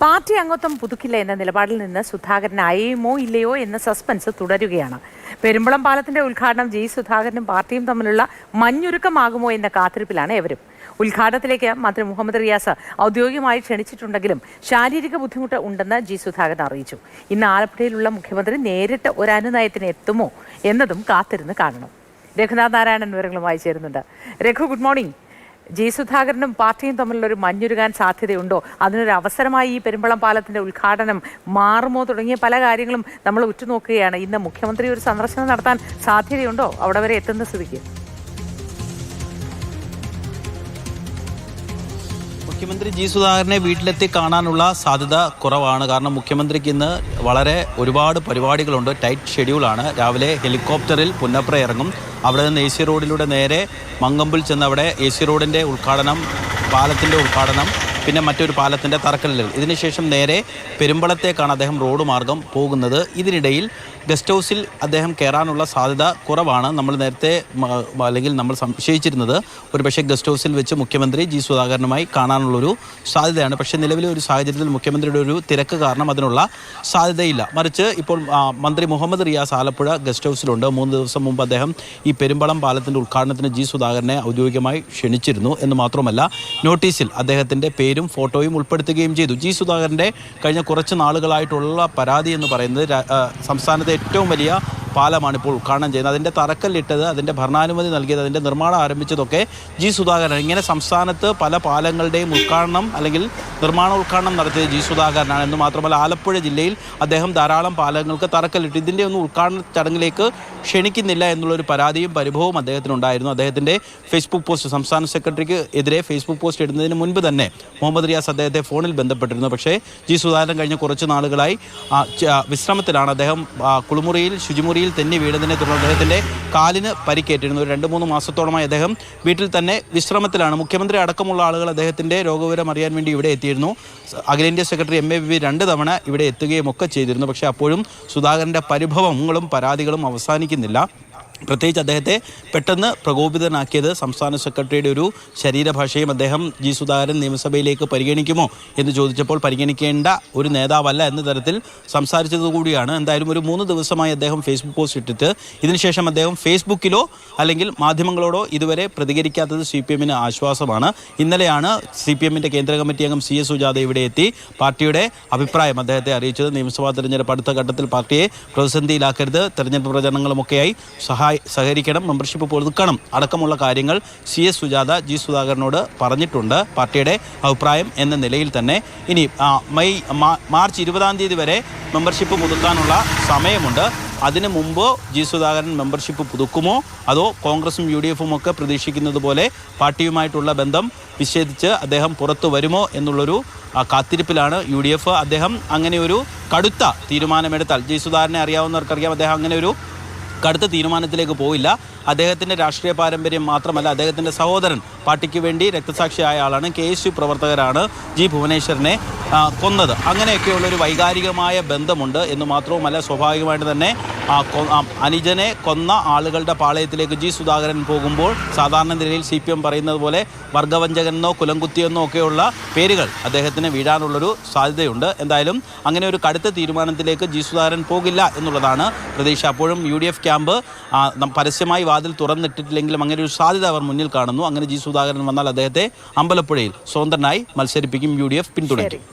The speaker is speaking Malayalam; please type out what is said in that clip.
പാർട്ടി അംഗത്വം പുതുക്കില്ല എന്ന നിലപാടിൽ നിന്ന് സുധാകരൻ അയയുമോ ഇല്ലയോ എന്ന സസ്പെൻസ് തുടരുകയാണ്. പെരുമ്പളം പാലത്തിന്റെ ഉദ്ഘാടനം ജി സുധാകരനും പാർട്ടിയും തമ്മിലുള്ള മഞ്ഞുരുക്കമാകുമോ എന്ന കാത്തിരിപ്പിലാണ് എവരും. ഉദ്ഘാടനത്തിലേക്ക് മന്ത്രി മുഹമ്മദ് റിയാസ് ഔദ്യോഗികമായി ക്ഷണിച്ചിട്ടുണ്ടെങ്കിലും ശാരീരിക ബുദ്ധിമുട്ട് ഉണ്ടെന്ന് ജി സുധാകരൻ അറിയിച്ചു. ഇന്ന് ആലപ്പുഴയിലുള്ള മുഖ്യമന്ത്രി നേരിട്ട് ഒരു അനുനയത്തിന് എത്തുമോ എന്നതും കാത്തിരുന്ന് കാണണം. രഘുനാഥ് നാരായണൻ വിവരങ്ങളുമായി ചേരുന്നുണ്ട്. Raghu, good morning. ജി സുധാകരനും പാർട്ടിയും തമ്മിലുള്ളൊരു മഞ്ഞുരുകാൻ സാധ്യതയുണ്ടോ? അതിനൊരു അവസരമായി ഈ പെരുമ്പളം പാലത്തിന്റെ ഉദ്ഘാടനം മാറുമോ തുടങ്ങിയ പല കാര്യങ്ങളും നമ്മൾ ഉറ്റുനോക്കുകയാണ്. ഇന്ന് മുഖ്യമന്ത്രി ഒരു സന്ദർശനം നടത്താൻ സാധ്യതയുണ്ടോ അവിടെ വരെ എത്തുന്ന സ്ഥിതിക്ക്? മുഖ്യമന്ത്രി ജി സുധാകരനെ വീട്ടിലെത്തി കാണാനുള്ള സാധ്യത കുറവാണ്. കാരണം മുഖ്യമന്ത്രിക്ക് ഇന്ന് ഒരുപാട് പരിപാടികളുണ്ട്. ടൈറ്റ് ഷെഡ്യൂളാണ്. രാവിലെ ഹെലികോപ്റ്ററിൽ പുന്നപ്ര ഇറങ്ങും. അവിടെ നിന്ന് AC റോഡിലൂടെ നേരെ മങ്കമ്പിൽ ചെന്ന് അവിടെ AC റോഡിൻ്റെ ഉദ്ഘാടനം, പാലത്തിൻ്റെ ഉദ്ഘാടനം, പിന്നെ മറ്റൊരു പാലത്തിൻ്റെ തറക്കല്ലിടൽ. ഇതിനുശേഷം നേരെ പെരുമ്പളത്തേക്കാണ് അദ്ദേഹം റോഡ് മാർഗം പോകുന്നത്. ഇതിനിടയിൽ ഗസ്റ്റ് ഹൗസിൽ അദ്ദേഹം കയറാനുള്ള സാധ്യത കുറവാണ്. നമ്മൾ നേരത്തെ അല്ലെങ്കിൽ നമ്മൾ സംശയിച്ചിരുന്നത് ഒരുപക്ഷെ ഗസ്റ്റ് ഹൗസിൽ വെച്ച് മുഖ്യമന്ത്രി ജി സുധാകരനുമായി കാണാനുള്ളൊരു സാധ്യതയാണ്. പക്ഷേ നിലവിലെ ഒരു സാഹചര്യത്തിൽ മുഖ്യമന്ത്രിയുടെ ഒരു തിരക്ക് കാരണം അതിനുള്ള സാധ്യതയില്ല. മറിച്ച് ഇപ്പോൾ മന്ത്രി മുഹമ്മദ് റിയാസ് ആലപ്പുഴ ഗസ്റ്റ് ഹൗസിലുണ്ട്. 3 ദിവസം മുമ്പ് അദ്ദേഹം ഈ പെരുമ്പളം പാലത്തിൻ്റെ ഉദ്ഘാടനത്തിന് ജി സുധാകരനെ ഔദ്യോഗികമായി ക്ഷണിച്ചിരുന്നു. എന്ന് മാത്രമല്ല നോട്ടീസിൽ അദ്ദേഹത്തിൻ്റെ പേരും ഫോട്ടോയും ഉൾപ്പെടുത്തുകയും ചെയ്തു. ജി സുധാകരൻ്റെ കഴിഞ്ഞ കുറച്ച് നാളുകളായിട്ടുള്ള പരാതി എന്ന് പറയുന്നത് സംസ്ഥാനത്തെ ഏറ്റവും വലിയ പാലമാണ് ഇപ്പോൾ ഉദ്ഘാടനം ചെയ്യുന്നത്. അതിൻ്റെ തറക്കല്ലിട്ടത്, അതിൻ്റെ ഭരണാനുമതി നൽകിയത്, അതിൻ്റെ നിർമ്മാണം ആരംഭിച്ചതൊക്കെ ജി സുധാകരൻ. ഇങ്ങനെ സംസ്ഥാനത്ത് പല പാലങ്ങളുടെയും ഉദ്ഘാടനം അല്ലെങ്കിൽ ഉദ്ഘാടനം നടത്തിയത് ജി സുധാകരനാണ്. എന്ന് മാത്രമല്ല ആലപ്പുഴ ജില്ലയിൽ അദ്ദേഹം ധാരാളം പാലങ്ങൾക്ക് തറക്കല്ലിട്ടു. ഇതിൻ്റെ ഒന്നും ഉദ്ഘാടന ചടങ്ങിലേക്ക് ക്ഷണിക്കുന്നില്ല എന്നുള്ളൊരു പരാതിയും പരിഭവവും അദ്ദേഹത്തിനുണ്ടായിരുന്നു. അദ്ദേഹത്തിൻ്റെ ഫേസ്ബുക്ക് പോസ്റ്റ്, സംസ്ഥാന സെക്രട്ടറിക്ക് എതിരെ ഫേസ്ബുക്ക് പോസ്റ്റ് ഇടുന്നതിന് മുൻപ് തന്നെ മുഹമ്മദ് റിയാസ് അദ്ദേഹത്തെ ഫോണിൽ ബന്ധപ്പെട്ടിരുന്നു. പക്ഷേ ജി സുധാകരൻ കഴിഞ്ഞ കുറച്ച് നാളുകളായി വിശ്രമത്തിലാണ്. അദ്ദേഹം കുളിമുറിയിൽ ശുചിമുറിയിൽ തെന്നി വീണതിനെ തുടർന്ന് അദ്ദേഹത്തിൻ്റെ കാലിന് പരിക്കേറ്റിരുന്നു. 2-3 മാസത്തോളമായി അദ്ദേഹം വീട്ടിൽ തന്നെ വിശ്രമത്തിലാണ്. മുഖ്യമന്ത്രി അടക്കമുള്ള ആളുകൾ അദ്ദേഹത്തിൻ്റെ രോഗവിവരം അറിയാൻ വേണ്ടി ഇവിടെ എത്തിയിരുന്നു. അഖിലേന്ത്യാ സെക്രട്ടറി MA ബേബി 2 തവണ ഇവിടെ എത്തുകയും ഒക്കെ ചെയ്തിരുന്നു. പക്ഷേ അപ്പോഴും സുധാകരൻ്റെ പരിഭവങ്ങളും പരാതികളും അവസാനിക്കുന്നില്ല. പ്രത്യേകിച്ച് അദ്ദേഹത്തെ പെട്ടെന്ന് പ്രകോപിതനാക്കിയത് സംസ്ഥാന സെക്രട്ടറിയുടെ ഒരു ശരീരഭാഷയും. അദ്ദേഹം ജി സുധാകരൻ നിയമസഭയിലേക്ക് പരിഗണിക്കുമോ എന്ന് ചോദിച്ചപ്പോൾ പരിഗണിക്കേണ്ട ഒരു നേതാവല്ല എന്ന തരത്തിൽ സംസാരിച്ചതുകൂടിയാണ്. എന്തായാലും ഒരു 3 ദിവസമായി അദ്ദേഹം ഫേസ്ബുക്ക് പോസ്റ്റ് ഇട്ടിട്ട് ഇതിനുശേഷം അദ്ദേഹം ഫേസ്ബുക്കിലോ അല്ലെങ്കിൽ മാധ്യമങ്ങളോടോ ഇതുവരെ പ്രതികരിക്കാത്തത് CPM-ന് ആശ്വാസമാണ്. ഇന്നലെയാണ് CPM-ന്റെ കേന്ദ്ര കമ്മിറ്റി അംഗം CS സുജാത ഇവിടെ എത്തി പാർട്ടിയുടെ അഭിപ്രായം അദ്ദേഹത്തെ അറിയിച്ചത്. നിയമസഭാ തെരഞ്ഞെടുപ്പ് അടുത്ത ഘട്ടത്തിൽ പാർട്ടിയെ പ്രതിസന്ധിയിലാക്കരുത്, തെരഞ്ഞെടുപ്പ് പ്രചരണങ്ങളുമൊക്കെയായി സഹകരിക്കണം, മെമ്പർഷിപ്പ് പുതുക്കണം അടക്കമുള്ള കാര്യങ്ങൾ CS സുജാത ജി സുധാകരനോട് പറഞ്ഞിട്ടുണ്ട്. പാർട്ടിയുടെ അഭിപ്രായം എന്ന നിലയിൽ തന്നെ ഇനി മാർച്ച് 20-ാം തീയതി വരെ മെമ്പർഷിപ്പ് പുതുക്കാനുള്ള സമയമുണ്ട്. അതിനു മുമ്പ് ജി സുധാകരൻ മെമ്പർഷിപ്പ് പുതുക്കുമോ അതോ കോൺഗ്രസും UDF-ഉം ഒക്കെ പ്രതീക്ഷിക്കുന്നത് പോലെ പാർട്ടിയുമായിട്ടുള്ള ബന്ധം വിച്ഛേദിച്ച് അദ്ദേഹം പുറത്തു വരുമോ എന്നുള്ളൊരു കാത്തിരിപ്പിലാണ് UDF. അദ്ദേഹം അങ്ങനെ ഒരു കടുത്ത തീരുമാനമെടുത്താൽ, ജി സുധാകരനെ അറിയാവുന്നവർക്കറിയാം, അദ്ദേഹം അങ്ങനെ ഒരു കടുത്ത തീരുമാനത്തിലേക്ക് പോയില്ല. അദ്ദേഹത്തിൻ്റെ രാഷ്ട്രീയ പാരമ്പര്യം മാത്രമല്ല, അദ്ദേഹത്തിൻ്റെ സഹോദരൻ പാർട്ടിക്ക് വേണ്ടി രക്തസാക്ഷിയായ ആളാണ്. KSU പ്രവർത്തകരാണ് ജി ഭുവനേശ്വറിനെ കൊന്നത്. അങ്ങനെയൊക്കെയുള്ളൊരു വൈകാരികമായ ബന്ധമുണ്ട്. എന്ന് മാത്രവുമല്ല സ്വാഭാവികമായിട്ട് തന്നെ അനുജനെ കൊന്ന ആളുകളുടെ പാളയത്തിലേക്ക് ജി സുധാകരൻ പോകുമ്പോൾ സാധാരണ നിലയിൽ CPM പറയുന്നത് പോലെ വർഗവഞ്ചകനെന്നോ കുലംകുത്തിയെന്നോ ഒക്കെയുള്ള പേരുകൾ അദ്ദേഹത്തിന് വീഴാനുള്ളൊരു സാധ്യതയുണ്ട്. എന്തായാലും അങ്ങനെ ഒരു കടുത്ത തീരുമാനത്തിലേക്ക് ജി സുധാകരൻ പോകില്ല എന്നുള്ളതാണ് പ്രതീക്ഷ. അപ്പോഴും UDF ക്യാമ്പ് പരസ്യമായി വാതിൽ തുറന്നിട്ടിട്ടില്ലെങ്കിലും അങ്ങനെ ഒരു സാധ്യത അവർ മുന്നിൽ കാണുന്നു. അങ്ങനെ ജി സുധാകരൻ വന്നാൽ അദ്ദേഹത്തെ അമ്പലപ്പുഴയിൽ സ്വതന്ത്രനായി മത്സരിപ്പിക്കും UDF പിന്തുണയ്ക്കും.